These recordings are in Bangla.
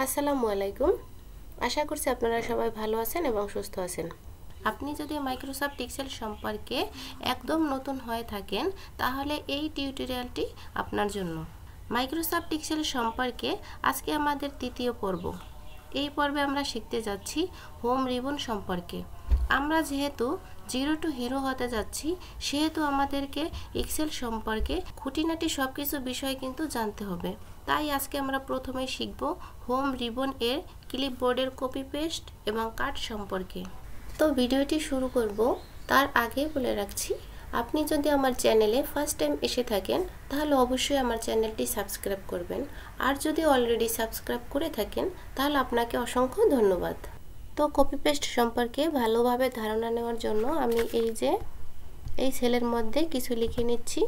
আসসালামু আলাইকুম। আশা করছি আপনারা সবাই ভালো আছেন এবং সুস্থ আছেন। আপনি যদি মাইক্রোসফট এক্সেল সম্পর্কে একদম নতুন হয়ে থাকেন তাহলে এই টিউটোরিয়ালটি আপনার জন্য। মাইক্রোসফট এক্সেল সম্পর্কে আজকে আমাদের তৃতীয় পর্ব। এই পর্বে আমরা শিখতে যাচ্ছি হোম রিবন সম্পর্কে। আমরা যেহেতু জিরো টু হিরো হতে যাচ্ছি সেহেতু আমাদেরকে এক্সেল সম্পর্কে খুঁটিনাটি সবকিছু বিষয় কিন্তু জানতে হবে। তাই আজকে আমরা প্রথমে শিখব হোম রিবন এর ক্লিপবোর্ডের কপি পেস্ট এবং কাট সম্পর্কে। তো ভিডিওটি শুরু করব তার আগে বলে রাখছি, আপনি যদি আমার চ্যানেলে ফার্স্ট টাইম এসে থাকেন তাহলে অবশ্যই আমার চ্যানেলটি সাবস্ক্রাইব করবেন, আর যদি অলরেডি সাবস্ক্রাইব করে থাকেন তাহলে আপনাকে অসংখ্য ধন্যবাদ। তো কপি পেস্ট সম্পর্কে ভালোভাবে ধারণা নেওয়ার জন্য আমি এই সেলের মধ্যে কিছু লিখে নিচ্ছি।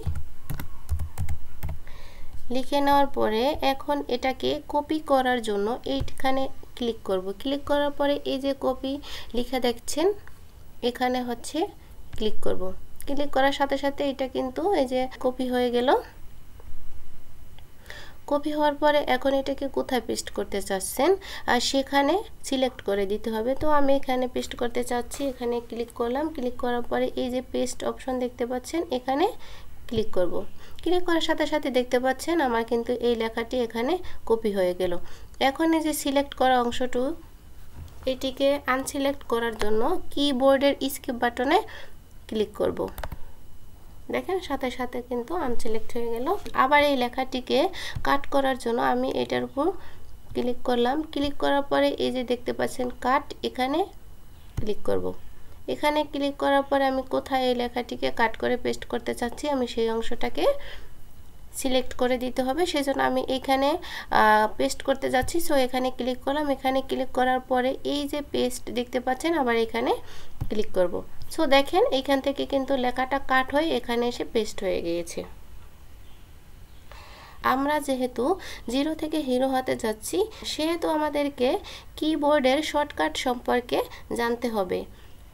লিখে নেওয়ার পরে এখন এটাকে কপি করার জন্য এইখানে ক্লিক করব। ক্লিক করার পরে এই যে কপি লেখা দেখছেন এখানে হচ্ছে ক্লিক করব। ক্লিক করার সাথে সাথে এটা কিন্তু এই যে কপি হয়ে গেল। কপি হওয়ার পরে এখন এটাকে কোথায় পেস্ট করতে চাচ্ছেন আর সেখানে সিলেক্ট করে দিতে হবে। তো আমি এখানে পেস্ট করতে চাচ্ছি, এখানে ক্লিক করলাম। ক্লিক করার পরে এই যে পেস্ট অপশন দেখতে পাচ্ছেন এখানে ক্লিক করব। ক্লিক করার সাথে সাথে দেখতে পাচ্ছেন আমার কিন্তু এই লেখাটি এখানে কপি হয়ে গেল। এখন এই যে সিলেক্ট করা অংশটু এটিকে আনসিলেক্ট করার জন্য কিবোর্ডের স্কিপ বাটনে ক্লিক করব। দেখেন সাথে সাথে কিন্তু আনসিলেক্ট হয়ে গেল। আবার এই লেখাটিকে কাট করার জন্য আমি এটার উপর ক্লিক করলাম। ক্লিক করার পরে এই যে দেখতে পাচ্ছেন কাট, এখানে ক্লিক করব। এখানে ক্লিক করার পরে আমি কোথায় এই লেখাটিকে কাট করে পেস্ট করতে চাচ্ছি আমি সেই অংশটাকে সিলেক্ট করে দিতে হবে। সেজন্য আমি এখানে পেস্ট করতে যাচ্ছি। সো এখানে ক্লিক করলাম। এখানে ক্লিক করার পরে এই যে পেস্ট দেখতে পাচ্ছেন আবার এখানে ক্লিক করব। সো দেখেন এইখান থেকে কিন্তু লেখাটা কাট হয়ে এখানে এসে পেস্ট হয়ে গিয়েছে। আমরা যেহেতু জিরো থেকে হিরো হতে যাচ্ছি সেহেতু আমাদেরকে কিবোর্ডের শর্টকাট সম্পর্কে জানতে হবে।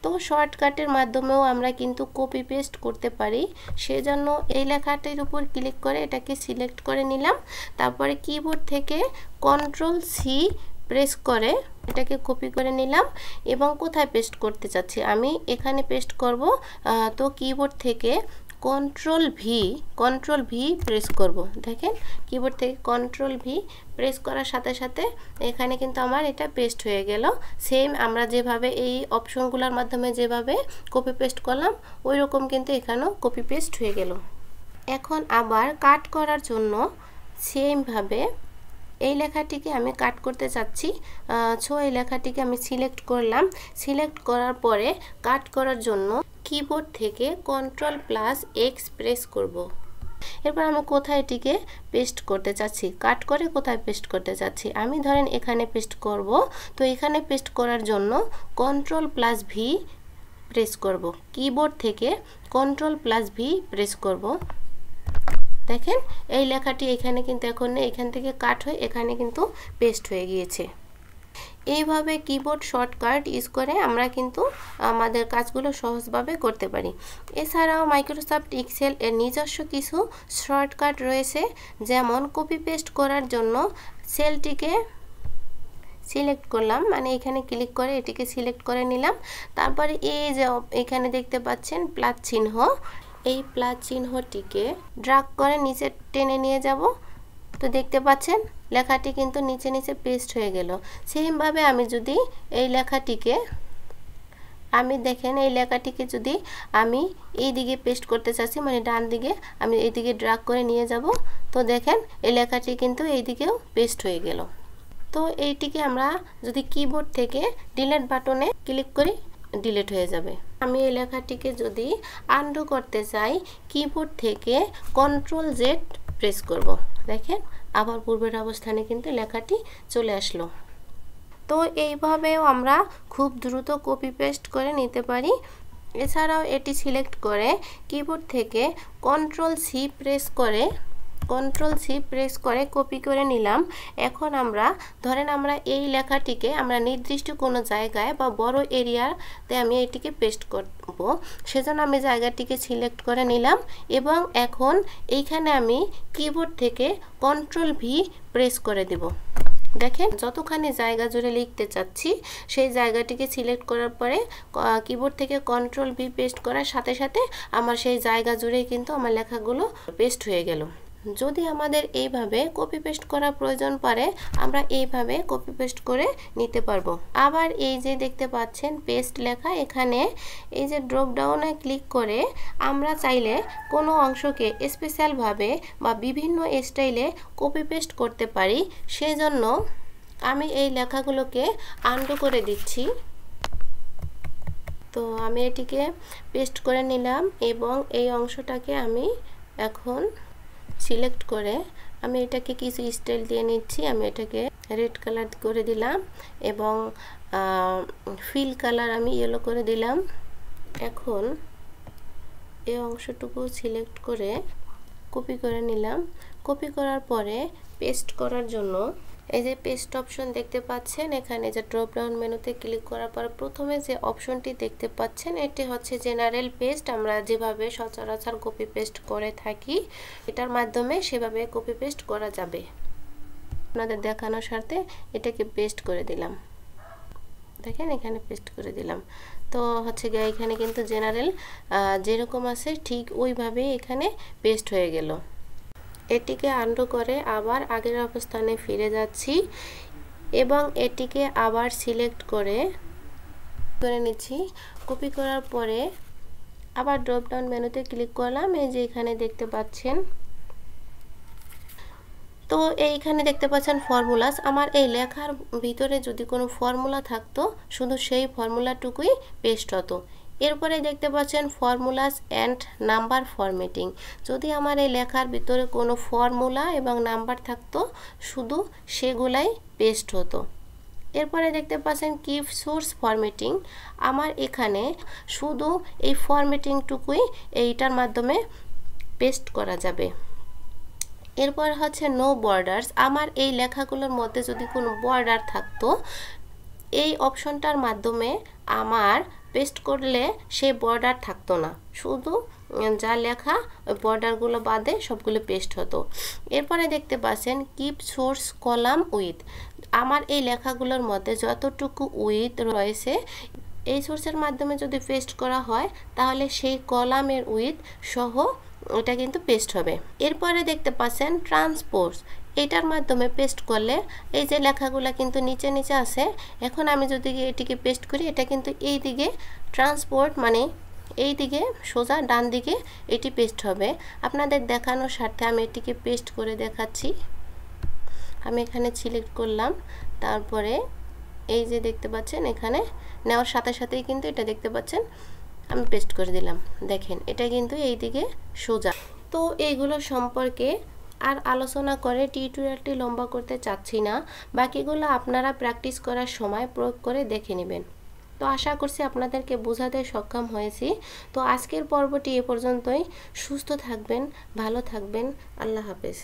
তো শর্টকাটের মাধ্যমেও আমরা কিন্তু কপি পেস্ট করতে পারি। সেজন্য এই লেখাটির উপর ক্লিক করে এটাকে সিলেক্ট করে নিলাম। তারপরে কিবোর্ড থেকে কন্ট্রোল সি প্রেস করে এটাকে কপি করে নিলাম এবং কোথায় পেস্ট করতে চাচ্ছি আমি এখানে পেস্ট করব। তো কিবোর্ড থেকে কন্ট্রোল ভি প্রেস করব। দেখেন কিবোর্ড থেকে কন্ট্রোল ভি প্রেস করার সাথে সাথে এখানে কিন্তু আমার এটা পেস্ট হয়ে গেল। সেম আমরা যেভাবে এই অপশনগুলোর মাধ্যমে যেভাবে কপি পেস্ট করলাম ওই রকম কিন্তু এখানেও কপি পেস্ট হয়ে গেল। এখন আবার কাট করার জন্য সেমভাবে এই লেখাটিকে আমি কাট করতে চাচ্ছি। সো এই লেখাটিকে আমি সিলেক্ট করলাম। সিলেক্ট করার পরে কাট করার জন্য কিবোর্ড থেকে কন্ট্রোল প্লাস এক্স প্রেস করব। এরপর আমি কোথায় এটিকে পেস্ট করতে চাচ্ছি, কাট করে কোথায় পেস্ট করতে চাচ্ছি আমি ধরেন এখানে পেস্ট করব। তো এখানে পেস্ট করার জন্য কন্ট্রোল প্লাস ভি প্রেস করব। কিবোর্ড থেকে কন্ট্রোল প্লাস ভি প্রেস করব। দেখেন এই লেখাটি এখানে কিন্তু এখন এখান থেকে কাট হয়ে এখানে কিন্তু পেস্ট হয়ে গিয়েছে। এইভাবে কিবোর্ড শর্টকাট ইউজ করে আমরা কিন্তু আমাদের কাজগুলো সহজভাবে করতে পারি। এছাড়াও মাইক্রোসফট এক্সেল এর নিজস্ব কিছু শর্টকাট রয়েছে, যেমন কপি পেস্ট করার জন্য সেলটিকে সিলেক্ট করলাম, মানে এখানে ক্লিক করে এটিকে সিলেক্ট করে নিলাম। তারপরে এই যে এখানে দেখতে পাচ্ছেন প্লাস চিহ্ন, এই প্লাস চিহ্নটিকে ড্র্যাগ করে নিচে টেনে নিয়ে যাব। তো দেখতে পাচ্ছেন লেখাটি কিন্তু নিচে নিচে পেস্ট হয়ে গেল। সেমভাবে আমি যদি এই লেখাটিকে দেখেন এই লেখাটিকে যদি আমি এই দিকে পেস্ট করতে চাচ্ছি, মানে ডান দিকে আমি এই দিকে ড্র্যাগ করে নিয়ে যাব। তো দেখেন এই লেখাটি কিন্তু এই দিকেও পেস্ট হয়ে গেল। তো এইটিকে আমরা যদি কিবোর্ড থেকে ডিলিট বাটনে ক্লিক করি ডিলিট হয়ে যাবে। আমি এই লেখাটিকে যদি আনডু করতে চাই কিবোর্ড থেকে কন্ট্রোল জেড প্রেস করব। দেখেন আবার পূর্বের অবস্থানে কিন্তু লেখাটি চলে আসলো। তো এইভাবেও আমরা খুব দ্রুত কপি পেস্ট করে নিতে পারি। এছাড়াও এটি সিলেক্ট করে কিবোর্ড থেকে কন্ট্রোল সি প্রেস করে কপি করে নিলাম। এখন আমরা ধরেন আমরা এই লেখাটিকে আমরা নির্দিষ্ট কোনো জায়গায় বা বড় এরিয়াতে আমি এটিকে পেস্ট করব, সেজন্য আমি জায়গাটিকে সিলেক্ট করে নিলাম এবং এখন এইখানে আমি কিবোর্ড থেকে কন্ট্রোল ভি প্রেস করে দেব। দেখেন যতখানি জায়গা জুড়ে লিখতে চাচ্ছি সেই জায়গাটিকে সিলেক্ট করার পরে কিবোর্ড থেকে কন্ট্রোল ভি পেস্ট করার সাথে সাথে আমার সেই জায়গা জুড়েই কিন্তু আমার লেখাগুলো পেস্ট হয়ে গেল। যদি আমাদের এইভাবে কপি পেস্ট করার প্রয়োজন পড়ে আমরা এইভাবে কপি পেস্ট করে নিতে পারবো। আবার এই যে দেখতে পাচ্ছেন পেস্ট লেখা, এখানে এই যে ড্রপ ডাউনে ক্লিক করে আমরা চাইলে কোনো অংশকে স্পেশালভাবে বা বিভিন্ন স্টাইলে কপি পেস্ট করতে পারি। সেজন্য আমি এই লেখাগুলোকে আনডু করে দিচ্ছি। তো আমি এটিকে পেস্ট করে নিলাম এবং এই অংশটাকে আমি এখন সিলেক্ট করে আমি এটাকে কিছু স্টাইল দিয়ে নিচ্ছি। আমি এটাকে রেড কালার করে দিলাম এবং ফিল কালার আমি ইয়েলো করে দিলাম। এখন এই অংশটুকু সিলেক্ট করে কপি করে নিলাম। কপি করার পরে পেস্ট করার জন্য এই যে পেস্ট অপশন দেখতে পাচ্ছেন, এখানে যে ড্রপ ডাউন মেনুতে ক্লিক করার পর প্রথমে যে অপশনটি দেখতে পাচ্ছেন এটি হচ্ছে জেনারেল পেস্ট। আমরা যেভাবে সচরাচর কপি পেস্ট করে থাকি এটার মাধ্যমে সেভাবে কপি পেস্ট করা যাবে। আপনাদের দেখানোর স্বার্থে এটাকে পেস্ট করে দিলাম। দেখেন এখানে পেস্ট করে দিলাম। তো হচ্ছে গিয়ে এখানে কিন্তু জেনারেল যেরকম আছে ঠিক ওইভাবেই এখানে পেস্ট হয়ে গেল। এটিকে আনডু করে আবার আগের অবস্থানে ফিরে যাচ্ছি এবং এটিকে আবার সিলেক্ট করে নিচ্ছি। কপি করার পরে আবার ড্রপ ডাউন মেনুতে ক্লিক করলাম। এই যে এখানে দেখতে পাচ্ছেন, তো এইখানে দেখতে পাচ্ছেন ফর্মুলাস। আমার এই লেখার ভিতরে যদি কোনো ফর্মুলা থাকতো শুধু সেই ফর্মুলাটুকুই পেস্ট হতো। এরপরে দেখতে পাচ্ছেন ফর্মুলাস অ্যান্ড নাম্বার ফরম্যাটিং। যদি আমার এই লেখার ভিতরে কোনো ফর্মুলা এবং নাম্বার থাকতো শুধু সেগুলাই পেস্ট হতো। এরপরে দেখতে পাচ্ছেন কিপ সোর্স ফরম্যাটিং। আমার এখানে শুধু এই ফরম্যাটিংটুকুই এইটার মাধ্যমে পেস্ট করা যাবে। এরপর হচ্ছে নো বর্ডার্স। আমার এই লেখাগুলোর মধ্যে যদি কোনো বর্ডার থাকতো এই অপশনটার মাধ্যমে আমার পেস্ট করলে সেই বর্ডার থাকতো না, শুধু যা লেখা ওই বর্ডারগুলো বাদে সবগুলো পেস্ট হতো। এরপরে দেখতে পাচ্ছেন কিপ সোর্স কলাম উইথ। আমার এই লেখাগুলোর মধ্যে যতটুকু উইথ রয়েছে এই সোর্সের মাধ্যমে যদি পেস্ট করা হয় তাহলে সেই কলামের উইথ সহ এটা কিন্তু পেস্ট হবে। এরপরে দেখতে পাচ্ছেন ট্রান্সপোজ। এটার মাধ্যমে পেস্ট করলে এই যে লেখাগুলো কিন্তু নিচে নিচে আছে, এখন আমি যদি এটিকে পেস্ট করি এটা কিন্তু এই দিকে ট্রান্সপোর্ট মানে এই দিকে সোজা ডান দিকে এটি পেস্ট হবে। আপনাদের দেখানোর স্বার্থে আমি এটিকে পেস্ট করে দেখাচ্ছি। আমি এখানে সিলেক্ট করলাম, তারপরে এই যে দেখতে পাচ্ছেন এখানে নেওয়ার সাথে সাথেই কিন্তু এটা দেখতে পাচ্ছেন আমি পেস্ট করে দিলাম। দেখেন এটা কিন্তু এই দিকে সোজা। তো এইগুলো সম্পর্কে আর আলোচনা করে টিউটোরিয়ালটি লম্বা করতে চাচ্ছি না, বাকিগুলো আপনারা প্র্যাকটিস করার সময় প্রয়োগ করে দেখে নেবেন। তো আশা করছি আপনাদেরকে বোঝাতে সক্ষম হয়েছি। তো আজকের পর্বটি এ পর্যন্তই। সুস্থ থাকবেন, ভালো থাকবেন। আল্লাহ হাফেজ।